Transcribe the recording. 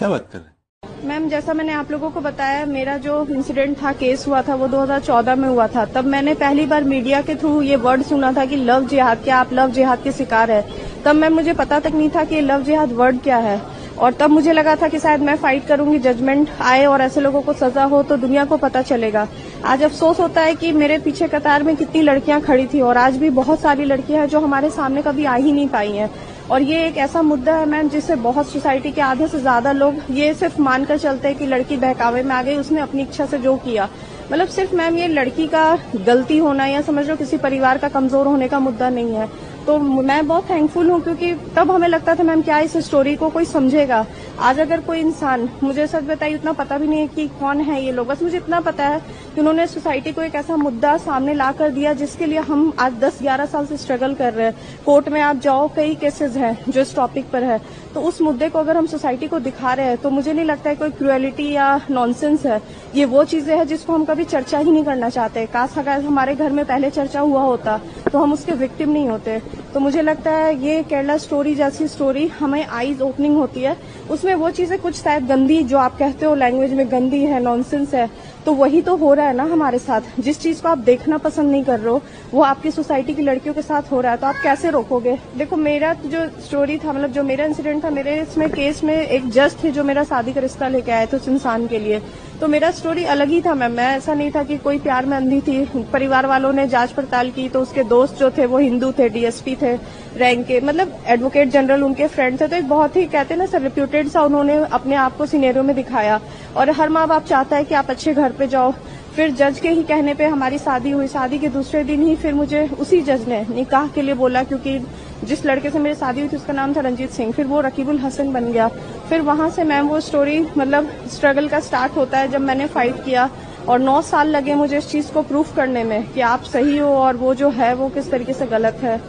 क्या बात कर रहे हैं? मैम, जैसा मैंने आप लोगों को बताया, मेरा जो इंसिडेंट था, केस हुआ था, वो 2014 में हुआ था। तब मैंने पहली बार मीडिया के थ्रू ये वर्ड सुना था कि लव जिहाद, क्या आप लव जिहाद के शिकार है। तब मैम मुझे पता तक नहीं था कि लव जिहाद वर्ड क्या है। और तब मुझे लगा था कि शायद मैं फाइट करूंगी, जजमेंट आए और ऐसे लोगों को सजा हो तो दुनिया को पता चलेगा। आज अफसोस होता है कि मेरे पीछे कतार में कितनी लड़कियां खड़ी थी और आज भी बहुत सारी लड़कियां हैं जो हमारे सामने कभी आ ही नहीं पाई हैं। और ये एक ऐसा मुद्दा है मैम जिससे बहुत सोसाइटी के आधे से ज्यादा लोग ये सिर्फ मानकर चलते हैं कि लड़की बहकावे में आ गई, उसने अपनी इच्छा से जो किया। मतलब सिर्फ मैम ये लड़की का गलती होना या समझ लो किसी परिवार का कमजोर होने का मुद्दा नहीं है। तो मैं बहुत थैंकफुल हूँ क्योंकि तब हमें लगता था मैम क्या इस स्टोरी को कोई समझेगा। आज अगर कोई इंसान, मुझे सच बताइए उतना पता भी नहीं है कि कौन है ये लोग, बस मुझे इतना पता है कि उन्होंने सोसाइटी को एक ऐसा मुद्दा सामने ला कर दिया जिसके लिए हम आज 10-11 साल से स्ट्रगल कर रहे हैं। कोर्ट में आप जाओ, कई केसेस हैं जो इस टॉपिक पर है। तो उस मुद्दे को अगर हम सोसाइटी को दिखा रहे हैं तो मुझे नहीं लगता है कोई क्रुएलिटी या नॉनसेंस है। ये वो चीजें हैं जिसको हम कभी चर्चा ही नहीं करना चाहते। काश अगर हमारे घर में पहले चर्चा हुआ होता तो हम उसके विक्टिम नहीं होते। तो मुझे लगता है ये केरला स्टोरी जैसी स्टोरी हमें आईज ओपनिंग होती है। उसमें वो चीजें कुछ शायद गंदी, जो आप कहते हो लैंग्वेज में गंदी है, नॉनसेंस है, तो वही तो हो रहा है ना हमारे साथ। जिस चीज को आप देखना पसंद नहीं कर रहे हो वो आपकी सोसाइटी की लड़कियों के साथ हो रहा है, तो आप कैसे रोकोगे। देखो, मेरा जो स्टोरी था, मतलब जो मेरा इंसिडेंट था, मेरे इसमें केस में एक जज थे जो मेरा शादी का रिश्ता लेके आए थे उस इंसान के लिए। तो मेरा स्टोरी अलग ही था मैम। मैं ऐसा नहीं था कि कोई प्यार में अंधी थी। परिवार वालों ने जांच पड़ताल की तो उसके दोस्त जो थे वो हिंदू थे, डीएसपी थे रैंक के, मतलब एडवोकेट जनरल उनके फ्रेंड थे। तो एक बहुत ही कहते हैं ना सर, रिप्यूटेड सा उन्होंने अपने आप को सिनेरियो में दिखाया। और हर माँ बाप चाहता है कि आप अच्छे घर पे जाओ। फिर जज के ही कहने पे हमारी शादी हुई। शादी के दूसरे दिन ही फिर मुझे उसी जज ने निकाह के लिए बोला, क्योंकि जिस लड़के से मेरी शादी हुई थी उसका नाम था रंजीत सिंह, फिर वो रकीबुल हसन बन गया। फिर वहां से मैम वो स्टोरी, मतलब स्ट्रगल का स्टार्ट होता है जब मैंने फाइट किया। और 9 साल लगे मुझे इस चीज को प्रूफ करने में कि आप सही हो और वो जो है वो किस तरीके से गलत है।